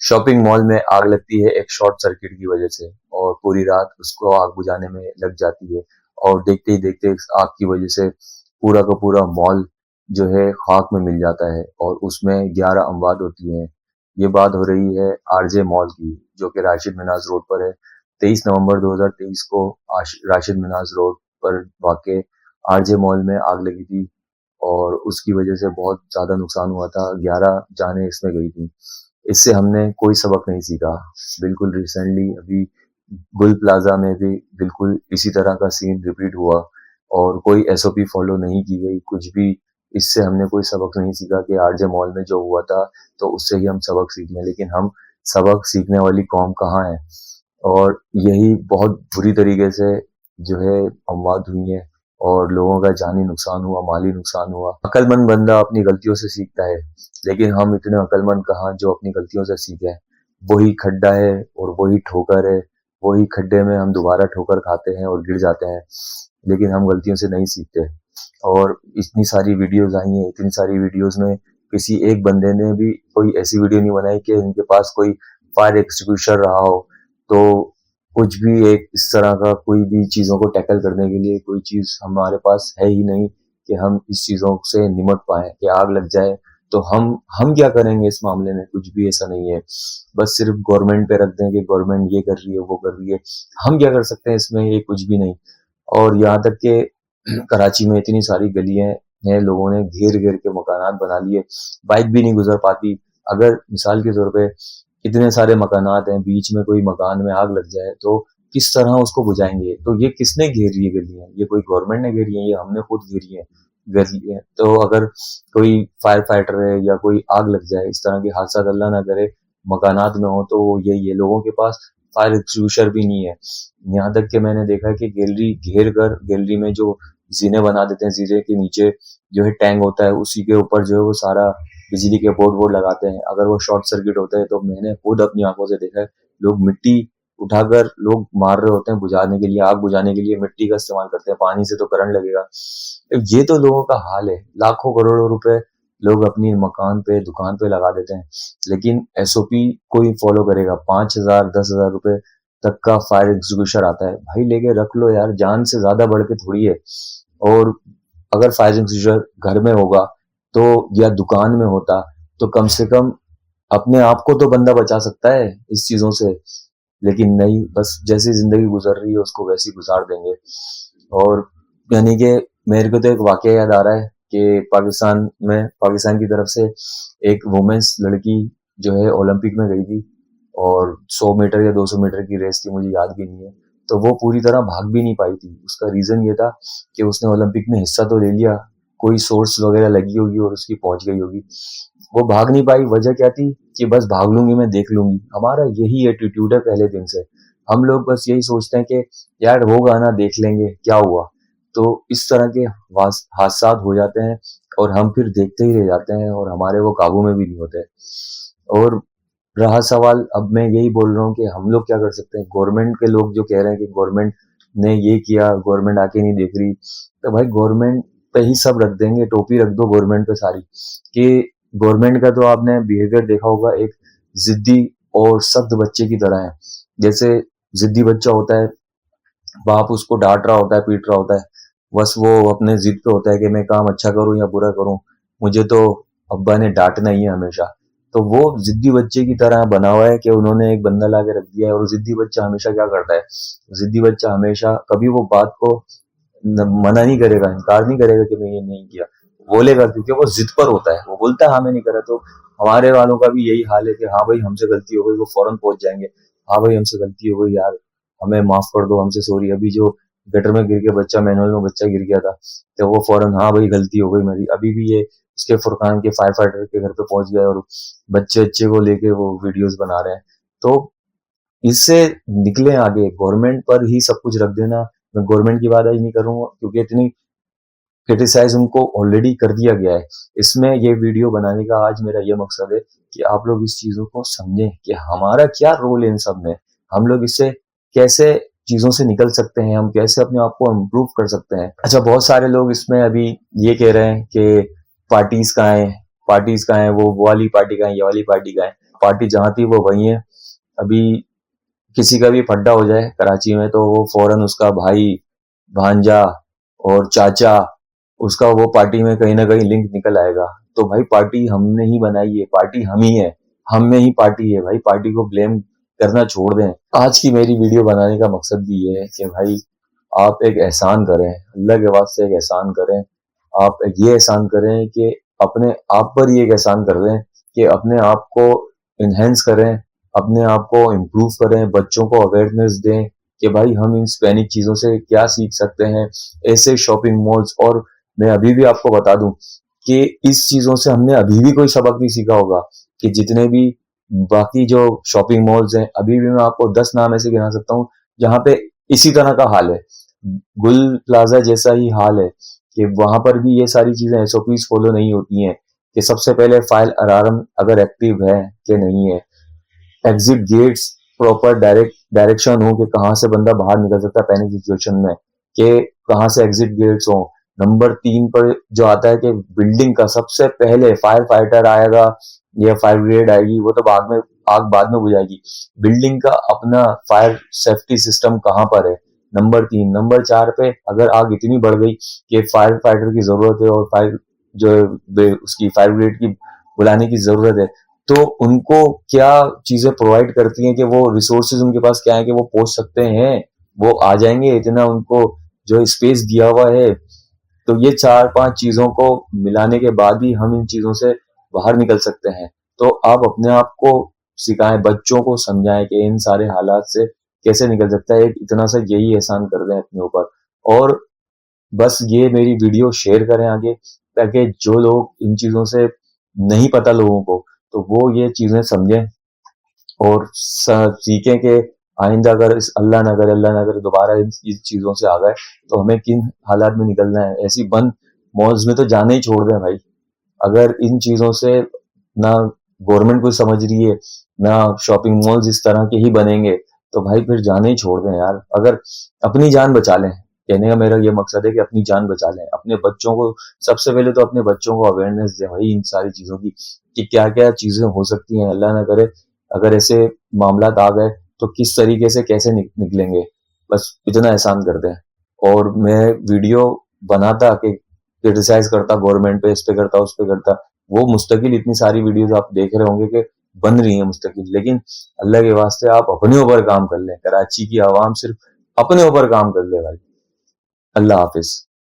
Shopping mall में आग लगती है एक शॉर्ट सर्किट की वजह से और पूरी रात उसको आग बुझाने में लग जाती है और देखते ही देखते इस आग की वजह से पूरा का पूरा मॉल जो है खाक में मिल जाता है और उसमें 11 अमवात होती हैं। ये बात हो रही है आरजे मॉल की जो कि राशिद मिनाज रोड पर है। 23 नवंबर 2023 को राशिद मिनाज रोड पर वाक़ आरजे मॉल में आग लगी थी और उसकी वजह से बहुत ज़्यादा नुकसान हुआ था, 11 जानें इसमें गई थी। इससे हमने कोई सबक नहीं सीखा। बिल्कुल रिसेंटली अभी गुल प्लाज़ा में भी बिल्कुल इसी तरह का सीन रिपीट हुआ और कोई एसओपी फॉलो नहीं की गई, कुछ भी। इससे हमने कोई सबक नहीं सीखा कि आरजे मॉल में जो हुआ था, तो उससे ही हम सबक सीख लें, लेकिन हम सबक सीखने वाली कौम कहाँ है? और यही बहुत बुरी तरीके से जो है अमवात हुई हैं और लोगों का जानी नुकसान हुआ, माली नुकसान हुआ। अक्लमंद बंदा अपनी गलतियों से सीखता है, लेकिन हम इतने अक्लमंद कहाँ जो अपनी गलतियों से सीखें। वही खड्डा है और वही ठोकर है, वही खड्डे में हम दोबारा ठोकर खाते हैं और गिर जाते हैं, लेकिन हम गलतियों से नहीं सीखते। और इतनी सारी वीडियोज़ आई हैं, इतनी सारी वीडियोज़ में किसी एक बंदे ने भी कोई ऐसी वीडियो नहीं बनाई कि उनके पास कोई फायर एक्सटिंग्विशर रहा हो। तो कुछ भी एक इस तरह का कोई भी चीज़ों को टैकल करने के लिए कोई चीज़ हमारे पास है ही नहीं कि हम इस चीज़ों से निमट पाएँ। कि आग लग जाए तो हम क्या करेंगे इस मामले में? कुछ भी ऐसा नहीं है। बस सिर्फ़ गवर्नमेंट पे रख दें कि गवर्नमेंट ये कर रही है, वो कर रही है। हम क्या कर सकते हैं इसमें? ये कुछ भी नहीं। और यहाँ तक कि कराची में इतनी सारी गलियाँ हैं, लोगों ने घेर-घेर के मकानात बना लिए, बाइक भी नहीं गुज़र पाती। अगर मिसाल के तौर पे इतने सारे मकानात हैं, बीच में कोई मकान में आग लग जाए, तो किस तरह उसको बुझाएँगे? तो ये किसने घेरी है गलियाँ? ये कोई गवर्नमेंट ने घेरी हैं या हमने खुद घेरी हैं गलियाँ? तो अगर कोई फायर फाइटर है या कोई आग लग जाए, इस तरह के हादसा अल्लाह ना करे मकानात में हो, तो यही है, लोगों के पास फायर एक्सटिंग्विशर भी नहीं है। यहाँ तक कि मैंने देखा है कि गैलरी घेर कर गैलरी में जो ज़ीने बना देते हैं, ज़ीने के नीचे जो है टैंक होता है, उसी के ऊपर जो है वो सारा बिजली के बोर्ड वोर्ड लगाते हैं। अगर वो शॉर्ट सर्किट होता है, तो मैंने खुद अपनी आँखों से देखा है, लोग मिट्टी उठाकर लोग मार रहे होते हैं बुझाने के लिए, आग बुझाने के लिए मिट्टी का इस्तेमाल करते हैं, पानी से तो करंट लगेगा। ये तो लोगों का हाल है, लाखों करोड़ों रुपए लोग अपनी मकान पे, दुकान पे लगा देते हैं, लेकिन एसओपी कोई फॉलो करेगा? 5,000 10,000 रुपए तक का फायर एक्सटिंग्विशर आता है। भाई लेके रख लो यार, जान से ज़्यादा बढ़ के थोड़ी है। और अगर फायर एक्सटिंग्विशर घर में होगा तो या दुकान में होता, तो कम से कम अपने आप को तो बंदा बचा सकता है इस चीज़ों से। लेकिन नहीं, बस जैसी ज़िंदगी गुज़र रही है उसको वैसे ही गुज़ार देंगे। और यानी कि मेरे को तो एक वाक़या याद आ रहा है कि पाकिस्तान की तरफ से एक वुमेन्स लड़की जो है ओलंपिक में गई थी और 100 मीटर या 200 मीटर की रेस थी, मुझे याद भी नहीं है। तो वो पूरी तरह भाग भी नहीं पाई थी। उसका रीज़न ये था कि उसने ओलंपिक में हिस्सा तो ले लिया, कोई सोर्स वगैरह लगी होगी और उसकी पहुँच गई होगी। वो भाग नहीं पाई, वजह क्या थी? कि बस भाग लूँगी, मैं देख लूँगी। हमारा यही एटीट्यूड है पहले दिन से। हम लोग बस यही सोचते हैं कि यार होगा ना, देख लेंगे, क्या हुआ? तो इस तरह के हादसात हो जाते हैं और हम फिर देखते ही रह जाते हैं और हमारे वो काबू में भी नहीं होते। और रहा सवाल, अब मैं यही बोल रहा हूँ कि हम लोग क्या कर सकते हैं? गवर्नमेंट के लोग जो कह रहे हैं कि गवर्नमेंट ने ये किया, गवर्नमेंट आके नहीं देख रही, तो भाई गवर्नमेंट पे ही सब रख देंगे, टोपी रख दो गवर्नमेंट पे सारी। कि गवर्नमेंट का तो आपने बिहेवियर देखा होगा, एक जिद्दी और सख्त बच्चे की तरह है। जैसे जिद्दी बच्चा होता है, बाप उसको डांट रहा होता है, पीट रहा होता है, बस वो अपने जिद पे होता है कि मैं काम अच्छा करूं या बुरा करूं, मुझे तो अब्बा ने डांटना ही है हमेशा। तो वो जिद्दी बच्चे की तरह बना हुआ है कि उन्होंने एक बंदा ला के रख दिया है। और जिद्दी बच्चा हमेशा क्या करता है? जिद्दी बच्चा हमेशा कभी वो बात को मना नहीं करेगा, इनकार नहीं करेगा कि मैं ये नहीं किया, बोलेगा, क्योंकि वो जिद पर होता है। वो बोलता है हाँ मैं नहीं करा। तो हमारे वालों का भी यही हाल है कि हाँ भाई हमसे गलती हो गई, वो फौरन पहुंच जाएंगे, हाँ भाई हमसे गलती हो गई यार, हमें माफ कर दो, हमसे सॉरी। अभी जो गटर में गिर के बच्चा, मैनुअल में बच्चा गिर गया था, तो वो फौरन हाँ भाई गलती हो गई मेरी। अभी भी ये उसके फुरकान के फायर फाइटर के घर पे पहुंच गया और बच्चे अच्छे को लेके वो वीडियोस बना रहे हैं। तो इससे निकले आगे, गवर्नमेंट पर ही सब कुछ रख देना। मैं गवर्नमेंट की बात आज नहीं करूंगा क्योंकि इतनी क्रिटिसाइज उनको ऑलरेडी कर दिया गया है। इसमें ये वीडियो बनाने का आज मेरा ये मकसद है कि आप लोग इस चीज़ों को समझें कि हमारा क्या रोल है इन सब में। हम लोग इससे कैसे चीज़ों से निकल सकते हैं, हम कैसे अपने आप को इम्प्रूव कर सकते हैं। अच्छा, बहुत सारे लोग इसमें अभी ये कह रहे हैं कि पार्टीज़ कहाँ हैं, वो वाली पार्टी कहाँ है, ये वाली पार्टी कहाँ है। पार्टी जहाँ थी वो वही है। अभी किसी का भी फड्डा हो जाए कराची में तो वो फौरन उसका भाई, भांजा और चाचा, उसका वो पार्टी में कहीं ना कहीं लिंक निकल आएगा। तो भाई पार्टी हमने ही बनाई है, पार्टी हम ही है, हम में ही पार्टी है भाई, पार्टी को ब्लेम करना छोड़ दें। आज की मेरी वीडियो बनाने का मकसद भी ये है कि भाई आप एक एहसान करें, अल्लाह के वास्ते एक एहसान करें। आप ये एहसान करें कि अपने आप पर ही एक एहसान कर दें कि अपने आप को इनहेंस करें, अपने आप को इम्प्रूव करें, बच्चों को अवेयरनेस दें कि भाई हम इन स्पेनिक चीजों से क्या सीख सकते हैं, ऐसे शॉपिंग मॉल्स। और मैं अभी भी आपको बता दूं कि इस चीजों से हमने अभी भी कोई सबक नहीं सीखा होगा कि जितने भी बाकी जो शॉपिंग मॉल्स हैं, अभी भी मैं आपको 10 नाम ऐसे गिना सकता हूँ जहां पे इसी तरह का हाल है। गुल प्लाजा जैसा ही हाल है कि वहां पर भी ये सारी चीजें एसओपीज फॉलो नहीं होती हैं कि सबसे पहले फायर अलार्म अगर एक्टिव है कि नहीं है, एग्जिट गेट्स प्रॉपर डायरेक्शन हो कि कहाँ से बंदा बाहर निकल सकता है पैनिक सिचुएशन में, कि कहाँ से एग्जिट गेट्स हो। नंबर 3 पर जो आता है कि बिल्डिंग का सबसे पहले फायर फाइटर आएगा या फायर ब्रिगेड आएगी, वो तो आग बाद में बुझाएगी। बिल्डिंग का अपना फायर सेफ्टी सिस्टम कहाँ पर है, नंबर 3। नंबर 4 पे अगर आग इतनी बढ़ गई कि फायर फाइटर की जरूरत है और फायर जो उसकी फायर ब्रिगेड की बुलाने की जरूरत है, तो उनको क्या चीजें प्रोवाइड करती हैं कि वो रिसोर्सेज उनके पास क्या है कि वो पहुंच सकते हैं, वो आ जाएंगे, इतना उनको जो स्पेस दिया हुआ है। तो ये 4-5 चीजों को मिलाने के बाद ही हम इन चीजों से बाहर निकल सकते हैं। तो आप अपने आप को सिखाएं, बच्चों को समझाएं कि इन सारे हालात से कैसे निकल सकता है। एक इतना सा यही एहसान कर दें अपने ऊपर। और बस ये मेरी वीडियो शेयर करें आगे, ताकि जो लोग इन चीजों से नहीं पता लोगों को, तो वो ये चीजें समझें और सीखें कि आइंदा अगर इस अल्लाह ना करे दोबारा इस चीजों से आ गए तो हमें किन हालात में निकलना है। ऐसी बंद मॉल्स में तो जाने ही छोड़ दें भाई। अगर इन चीजों से ना गवर्नमेंट कुछ समझ रही है, ना शॉपिंग मॉल्स इस तरह के ही बनेंगे, तो भाई फिर जाने ही छोड़ दें यार। अगर अपनी जान बचा लें, कहने का मेरा ये मकसद है कि अपनी जान बचा लें, अपने बच्चों को सबसे पहले तो अपने बच्चों को अवेयरनेस दें भाई इन सारी चीजों की कि क्या क्या चीजें हो सकती हैं। अल्लाह ना करे अगर ऐसे मामलात आ गए तो किस तरीके से कैसे निकलेंगे, बस इतना एहसान कर दें। और मैं वीडियो बनाता कि क्रिटिसाइज करता गवर्नमेंट पे, इस पे करता उस पे करता, वो मुस्तकिल इतनी सारी वीडियोस आप देख रहे होंगे कि बन रही है मुस्तकिल। लेकिन अल्लाह के वास्ते आप अपने ऊपर काम कर लें, कराची की आवाम सिर्फ अपने ऊपर काम कर ले भाई। अल्लाह हाफिज।